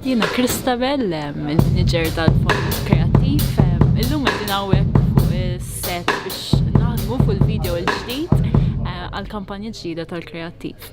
Jiena Kristabel, il-manager tal-Fond Kreattiv. Illum qegħdin hawnhekk fuq is-set biex naħdmu fuq il-video l-ġdid għall-kampanja ġdida tal-Kreattiv.